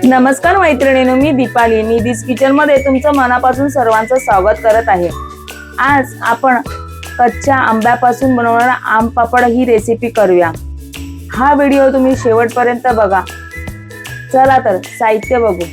नमस्कार मैत्रिणींनो, मी दीपाली निधीज किचन मध्ये तुमचं मनापासून सर्वांचं स्वागत करत आहे। आज आपण कच्च्या आंब्यापासून बनवणारा आम पापड ही रेसिपी करूया। हा व्हिडिओ तुम्ही शेवटपर्यंत बघा। चला तर साहित्य बघू।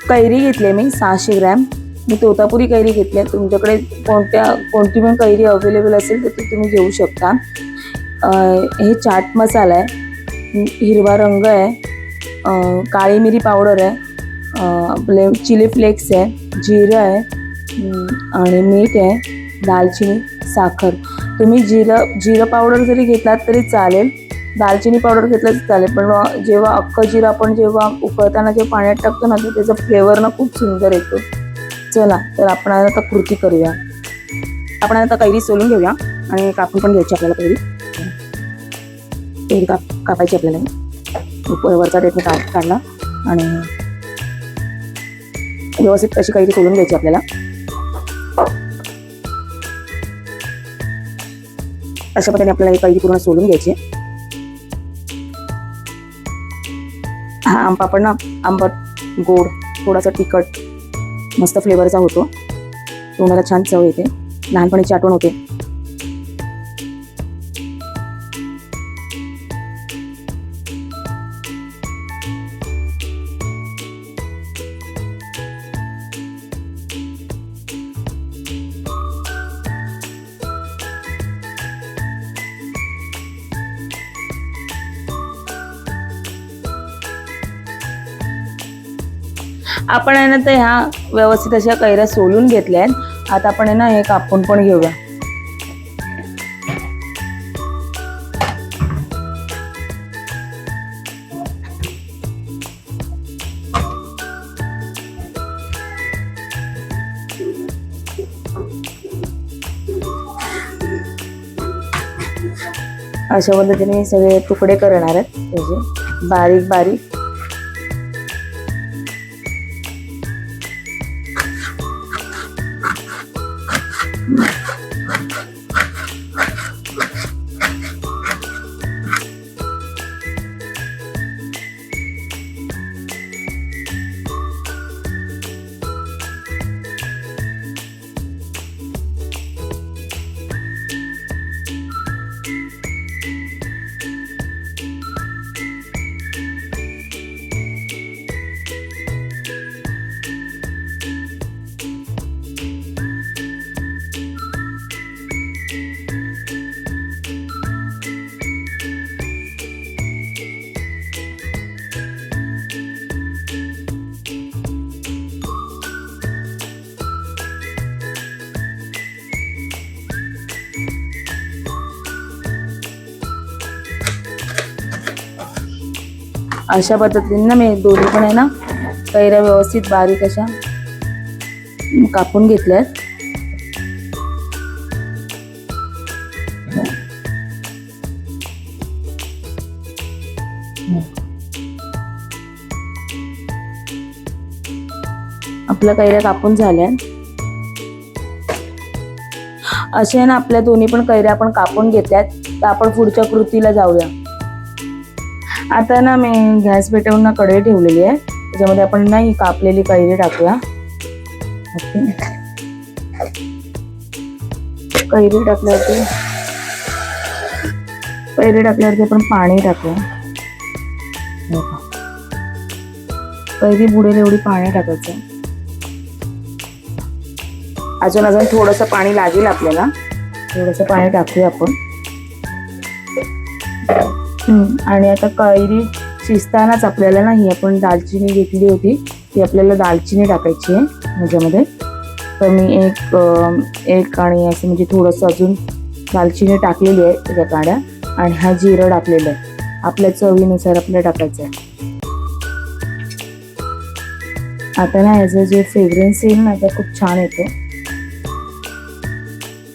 कैरी घेतली मी 600 ग्रॅम। मी तोतापुरी कैरी घेतली। तुमच्याकडे कोणती पण कैरी अवेलेबल असेल तर ती तुम्ही घेऊ शकता। हे चाट मसाला आहे, हिरवा रंग आहे, काळी मिरी पावडर आहे, आपले चिली फ्लेक्स आहे, जिरं आहे आणि मीठ आहे, दालचिनी, साखर। तुम्ही जिरं पावडर जरी घेतलात तरी चालेल, दालचिनी पावडर घेतलं तरी चालेल, पण जेव्हा अख्खं जिरं आपण जेव्हा उकळताना जेव्हा पाण्यात टाकतो ना तर त्याचा फ्लेवर ना खूप सुंदर येतो। चला तर आपण आता कृती करूया। आपण आता कैरी सोलून घेऊया आणि कापून पण घ्यायची आपल्याला कैरी। कापायची आपल्याला, वरचा डेट काढला आणि व्यवस्थित अशी कैरी सोलून घ्यायची आपल्याला। अशा पद्धतीने आपल्याला ही कैरी पूर्ण सोलून घ्यायची। हा आम पापड ना आंबट, गोड, थोडासा तिखट, मस्त फ्लेवरचा होतो। तोंडाला छान चव येते, लहानपणीची आठवण होते। आपण आहे ना तर ह्या व्यवस्थित अशा कैऱ्या सोलून घेतल्या आहेत। आता आपण आहे ना हे कापून पण घेऊया। अशा पद्धतीने सगळे तुकडे करणार आहेत त्याचे बारीक बारीक। अशा पद्धतीने ना मी दोन्ही पण आहे ना कैऱ्या व्यवस्थित बारीक अशा कापून घेतल्यात। आपल्या कैऱ्या कापून झाल्या। अशा ना आपल्या दोन्ही पण कैऱ्या आपण कापून घेतल्यात। तर आपण पुढच्या कृतीला जाऊया। आता ना मी गॅस पेटवून ना कढई ठेवलेली आहे, त्याच्यामध्ये आपण ना ही कापलेली कैरी टाकूया। कैरी टाकल्यावरती आपण पाणी टाकूया। कैरी बुडेल एवढी पाणी टाकायचं। अजून थोडंसं पाणी लागेल आपल्याला, थोडंसं पाणी टाकूया आपण। आणि आता कैरी शिजतानाच आपल्याला ना ही आपण दालचिनी घेतली होती ती आपल्याला दालचिनी टाकायची आहे ह्याच्यामध्ये। तर मी एक आणि असं म्हणजे थोडंसं अजून दालचिनी टाकलेली आहे त्याच्या काड्या, आणि हा जिरं टाकलेलं आहे। आपल्या चवीनुसार आपल्याला टाकायचं आहे। आता ना ह्याचं जे फ्रेग्रन्स येईल ना तर खूप छान येतो।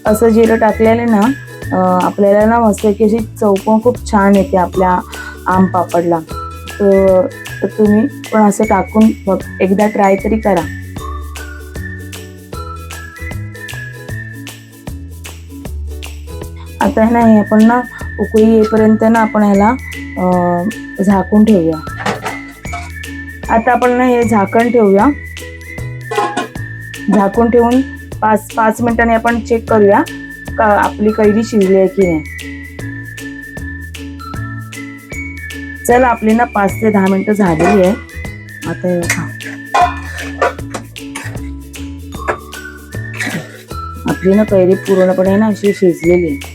असं जिरं टाकलेलं ना आपल्याला ना मस्त की अशी चव पण खूप छान येते आपल्या आम पापडला। तर तुम्ही पण असं टाकून एकदा ट्राय तरी करा। आता ना हे आपण ना उकळी येईपर्यंत ना आपण ह्याला झाकून ठेवूया. आता आपण हे झाकण ठेवूया. झाकून ठेवून 5 मिनिटांनी आपण चेक करूया का आपली कैरी शिजली आहे की नाही. चला, आपली ना 5 ते 10 मिनिटं झालेली आहे. आता आपली ना कैरी पूर्णपणे ना अशी शिजलेली आहे.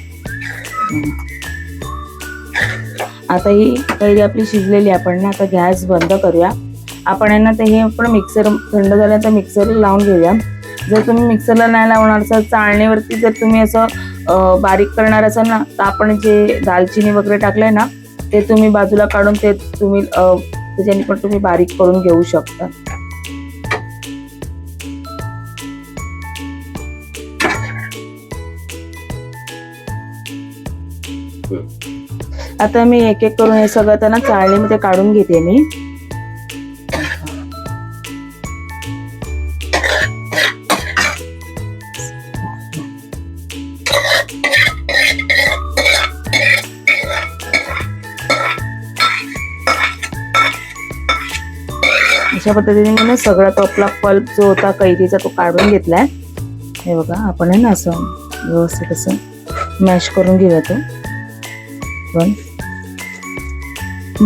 आता ही कैरी आपली शिजलेली आहे. आपण ना आता गॅस बंद करूया. आपण यांना ते हे आपण मिक्सर थंड झाल्यानंतर मिक्सरला लावून घेऊया. जर तुम्ही मिक्सरला नाही लावणार असाल, चाळणीवरती जर तुम्ही असं बारीक करणार असाल ना, तर आपण जे दालचिनी वगैरे टाकलंय ना, ते तुम्ही बाजूला काढून ते तुम्ही त्याच्याने पण तुम्ही बारीक करून घेऊ शकता. आता मी एक एक करून हे सगळं त्यांना चाळणीमध्ये काढून घेते मी. अशा पद्धतीने मी ना सगळा तो आपला पल्प जो होता कैरीचा तो काढून घेतलाय. हे बघा, आपण आहे ना असं व्यवस्थित असं मॅश करून घेऊया तो. पण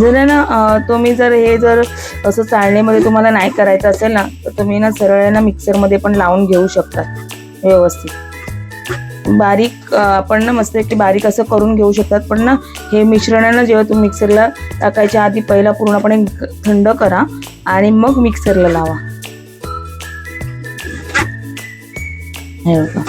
जर आहे ना तुम्ही जर हे जर असं चाळणीमध्ये तुम्हाला नाही करायचं असेल ना, तर तुम्ही ना सरळ ना मिक्सरमध्ये पण लावून घेऊ शकता व्यवस्थित. बारीक आपण ना मस्त की बारीक असं करून घेऊ शकतात. पण ना हे मिश्रण आहे ना, जेव्हा तुम्ही मिक्सरला टाकायच्या आधी पहिला पूर्णपणे थंड करा आणि मग मिक्सरला लावा. हे बघा,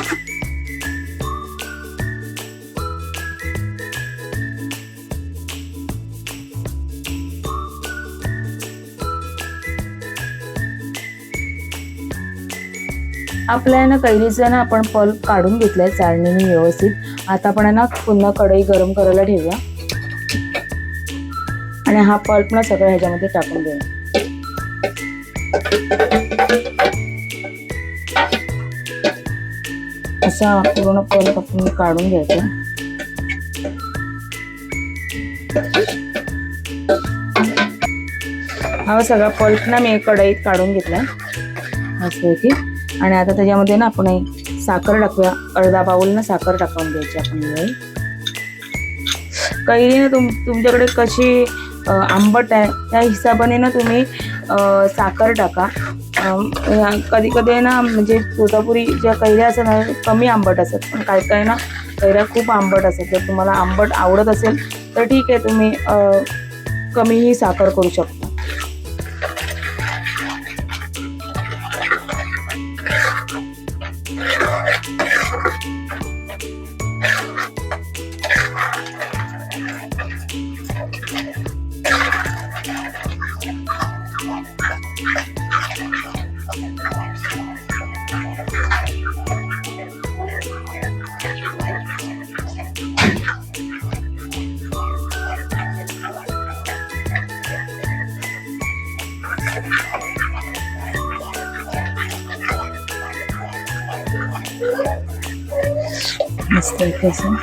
आपल्या ना कैरीचा ना आपण पल्प काढून घेतलाय चाळणीने व्यवस्थित. आता आपण ना पुन्हा कढई गरम करायला ठेवूया आणि हा पल्प ना सगळं ह्याच्यामध्ये टाकून देऊया. असा पूर्ण पल्प आपण काढून घ्यायचा. हा सगळा पल्प ना मी कढईत काढून घेतलाय असं की. आणि आता त्याच्यामध्ये ना आपण साखर टाकूया. अर्धा बाउल ना साखर टाकून द्यायची आपण. कैरी ना तुमच्याकडे कशी आंबट आहे त्या हिशोबाने ना तुम्ही साखर टाका. कधी कधी ना म्हणजे तोतापुरी ज्या कैऱ्या असतात ना कमी आंबट असतात, पण काही काही ना कैऱ्या खूप आंबट असतात. जर तुम्हाला आंबट आवडत असेल तर ठीक आहे, तुम्ही कमीही साखर करू शकता. मस्त आहे असं.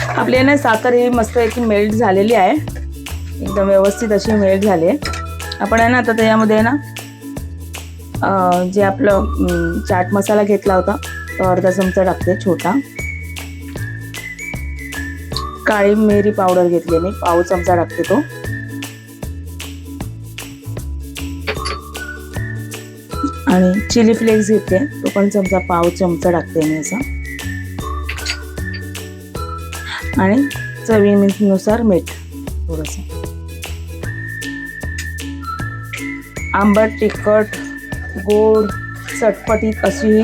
आपली ना साखर ही मस्त एक मेल्ट झालेली आहे, एकदम व्यवस्थित अशी मेल्ट झाली आहे. आपण आहे ना आता त्याच्यामध्ये ना जे आपलं चाट मसाला घेतला होता तो अर्धा चमचा टाकते छोटा. काळी मिरी पावडर घेतली मी, पाव चमचा टाकते तो. आणि चिली फ्लेक्स घेतले तो पण पाव चमचा टाकते मी असा. आणि चवीनुसार मीठ थोडंसं. आंबट, तिखट, गोड, चटपटीत अशी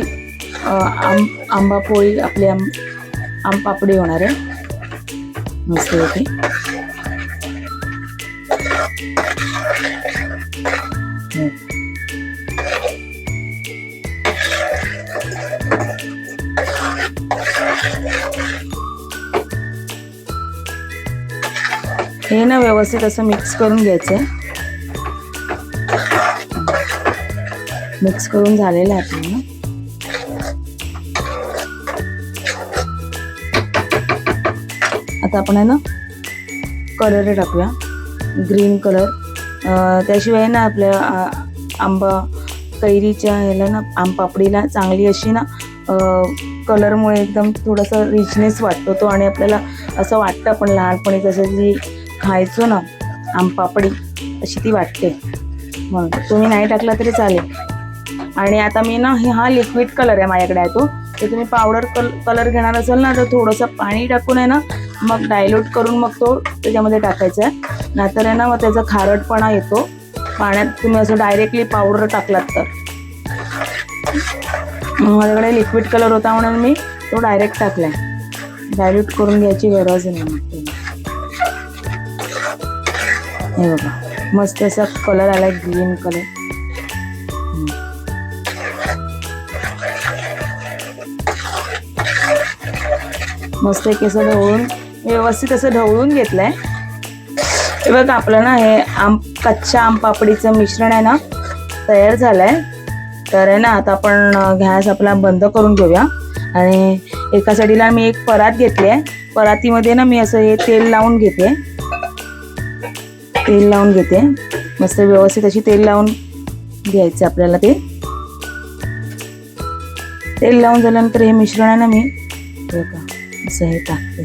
आंबापोळी आपली आंबपापडी होणार आहे मस्त होती. हे ना व्यवस्थित असं मिक्स करून घ्यायचं आहे. मिक्स करून झालेलं आहे आपलं ना. आता आपण आहे ना कलर टाकूया, ग्रीन कलर. त्याशिवाय ना आपल्या आंबा कैरीच्या ह्याला ना आमपापडीला चांगली अशी ना कलरमुळे एकदम थोडासा रिचनेस वाटतो तो, आणि आपल्याला असं वाटतं आपण लहानपणी जसं जी खायचो ना आमपापडी अशी ती वाटते. म्हणून तुम्ही नाही टाकला तरी चालेल. आणि आता मी ना हा लिक्विड कलर आहे माझ्याकडे आहे तो. ते तुम्ही पावडर कलर घेणार असाल ना तर थोडंसं पाणी टाकून आहे ना मग डायल्यूट करून मग तो त्याच्यामध्ये टाकायचा आहे. नाहीतर आहे ना मग त्याचा खारटपणा येतो पाण्यात तुम्ही असं डायरेक्टली पावडर टाकलात तर. माझ्याकडे लिक्विड कलर होता म्हणून मी तो डायरेक्ट टाकलाय. डायल्यूट करून घ्यायची गरज नाही. हे बघा मस्त असा कलर आलाय, ग्रीन कलर. मस्त एक असं ढवळून व्यवस्थित असं ढवळून घेतलंय. हे बघा आपलं ना हे कच्च्या आमपापडीचं मिश्रण आहे ना तयार झालंय. तर आहे ना आता आपण गॅस आपला बंद करून घेऊया. आणि एका साईडला मी एक परात घेतली आहे. परातीमध्ये ना मी असं हे तेल लावून घेते. मस्त व्यवस्थित अशी तेल लावून घ्यायचं आपल्याला. ते तेल लावून झाल्यानंतर हे मिश्रण आहे ना मी असं हे टाकते.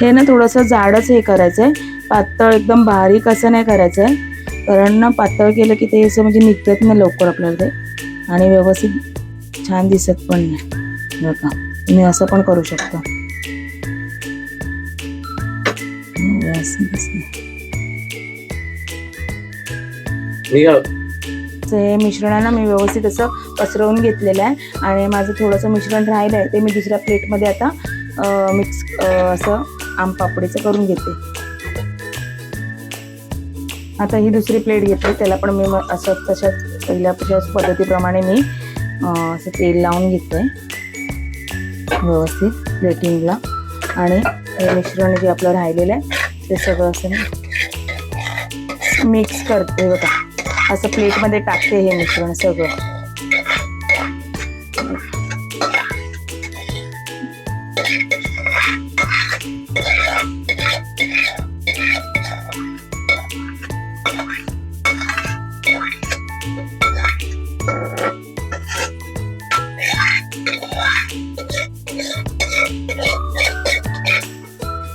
हे ना थोडंसं जाडच हे करायचंय, पातळ एकदम बारीक असं नाही करायचंय. कारण ना पातळ केलं की ते असं म्हणजे निघत नाही लवकर आपल्याला ते, आणि व्यवस्थित छान दिसत पण नाही. बघा तुम्ही असं पण करू शकता. हे मिश्रण आहे ना मी व्यवस्थित असं पसरवून घेतलेलं आहे. आणि माझं थोडंसं मिश्रण राहिलं आहे ते मी दुसऱ्या प्लेटमध्ये आता मिक्स असं आमपापडीचं करून घेते. आता ही दुसरी प्लेट घेते, त्याला पण मी असं तशाच पहिल्या पद्धतीप्रमाणे मी असं तेल लावून घेते व्यवस्थित प्लेटिंगला. आणि हे मिश्रण जे आपलं राहिलेलं आहे ते सगळं असं मिक्स करते. बघा असं प्लेटमध्ये टाकते हे मिश्रण सगळं.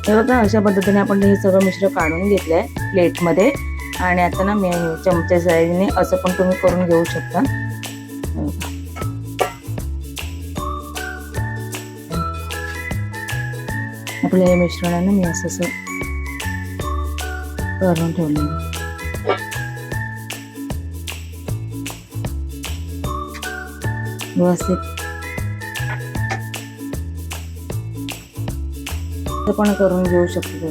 बघा अशा पद्धतीने आपण हे सगळं मिश्रण काढून घेतलंय प्लेटमध्ये. आणि आता ना मी चमच्या साहाय्याने असं पण तुम्ही करून घेऊ शकता. आपलं हे मिश्रण आहे ना मी असं करून ठेवलं. व्यवस्थित पण करून घेऊ शकतो.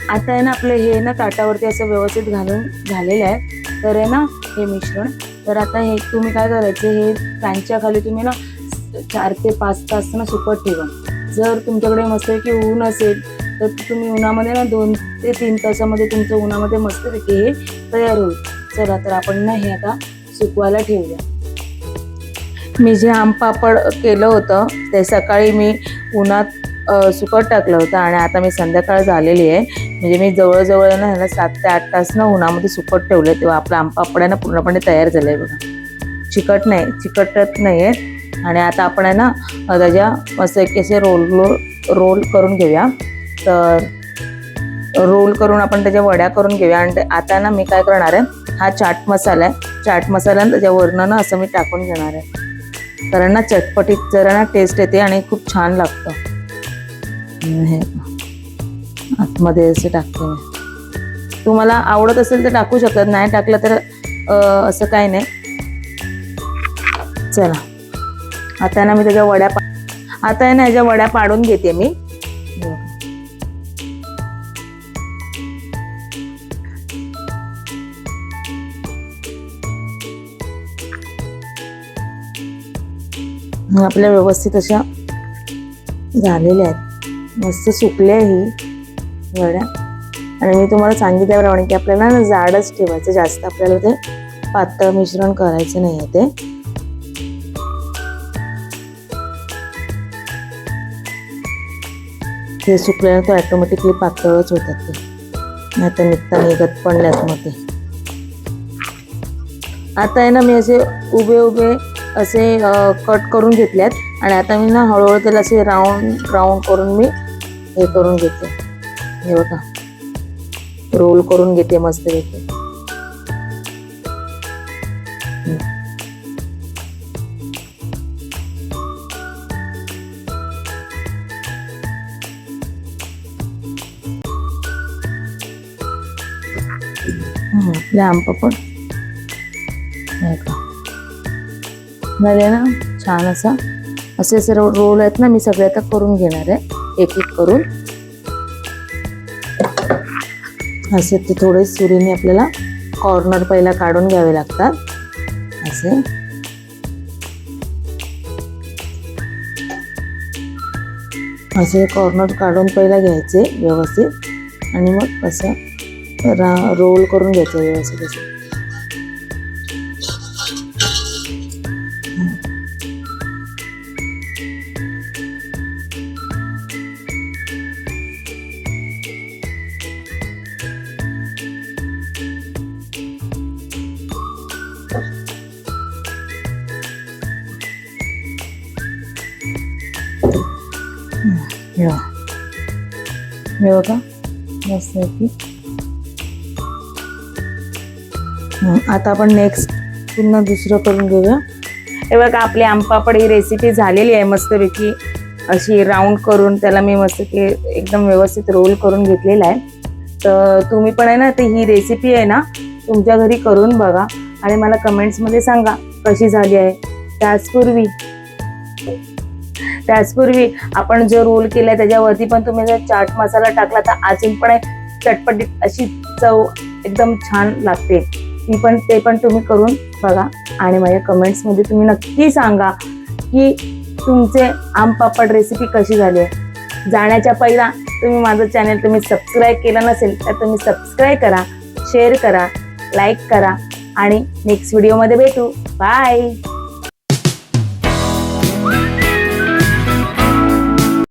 आता आहे ना आपलं हे ना ताटावरती असं व्यवस्थित घालून झालेलं आहे. तर आहे ना हे मिश्रण. तर आता हे तुम्ही काय करायचं, हे फॅनच्या खाली तुम्ही ना 4 ते 5 तास ना सुकत ठेवा. जर तुमच्याकडे मस्त की ऊन असेल तर तुम्ही उन्हामध्ये ना 2 ते 3 तासामध्ये तुमचं उन्हामध्ये मस्तपैकी हे तयार होईल. चला तर आपण ना हे आता सुकवायला ठेवूया. मी जे आमपापड केलं होतं ते सकाळी मी उन्हात सुकत टाकलं होतं, आणि आता मी संध्याकाळ झालेली आहे. म्हणजे मी जवळजवळ ना ह्याला 7 ते 8 तास ना उन्हामध्ये सुकत ठेवलं. तेव्हा आपलं आमपापड आहे ना पूर्णपणे तयार झालं आहे. बघा चिकटत नाही आहे. आणि आता आपण आहे ना त्याच्या मस्त एक असे रोल करून घेऊया. तर रोल करून आपण त्याच्या वड्या करून घेऊया. आणि आता ना मी काय करणार आहे, हा चाट मसाला आहे. चाट मसाला त्याच्यावरनं ना असं मी टाकून घेणार आहे. कारण ना चटपटीत जरा ना टेस्ट येते आणि खूप छान लागतं. हे आतमध्ये असे टाकते मी. तुम्हाला आवडत असेल तर टाकू शकतात, नाही टाकलं तर असं काही नाही. चला आता ना मी त्याच्या वड्या आता आहे ना ह्याच्या वड्या पाडून घेते मी. आपल्या व्यवस्थित अशा झालेल्या आहेत, मस्त सुकल्या ही वड्या. आणि मी तुम्हाला सांगितल्याप्रमाणे की आपल्याला ना जाडच ठेवायचं, जास्त आपल्याला ते पातळ मिश्रण करायचं नाही आहे. ते सुकल्यानंतर ऑटोमॅटिकली पातळच होतात, ते आता निघत पण नाहीत मग ते. आता आहे ना मी असे उभे उभे असे कट करून घेतल्यात आणि आता मी ना हळूहळू त्याला असे राऊंड करून मी हे करून घेते. हे बघा, रोल करून घेते मस्त पैकी. आपले आमपापड झाले ना छान. असे सर्व रोल आहेत ना, मी सगळे आता करून घेणार आहे एक एक करून. असे ते थोडे सुरीने आपल्याला कॉर्नर पहिला काढून घ्यावे लागतात. असे कॉर्नर काढून पहिला घ्यायचे व्यवस्थित आणि मग असं रोल करून घ्यायचं व्यवस्थित असं. हे बघा मस्त आहे की. आता आपण नेक्स्ट पुन्हा दुसरं करून घेऊया. हे बघा आपली आमपापड ही रेसिपी झालेली आहे मस्तपैकी. अशी राऊंड करून त्याला मी मस्त की एकदम व्यवस्थित रोल करून घेतलेला आहे. तर तुम्ही पण आहे ना, ते ही रेसिपी आहे ना तुमच्या घरी करून बघा आणि मला कमेंट्समध्ये सांगा कशी झाली आहे. त्याचपूर्वी आपण जो रोल केलाय त्याच्यावरती पण तुम्ही जर चाट मसाला टाकला तर अजून पण चटपटीत अशी चव एकदम छान लागते. ते पण तुम्ही करून बघा आणि माझ्या कमेंट्समध्ये तुम्ही नक्की सांगा की तुमचे आमपापड रेसिपी कशी झाली आहे. जाण्याच्या पहिला तुम्ही माझं चॅनल तुम्ही सबस्क्राईब केलं नसेल तर तुम्ही सबस्क्राईब करा, शेअर करा, लाईक करा आणि नेक्स्ट व्हिडिओमध्ये भेटू. बाय.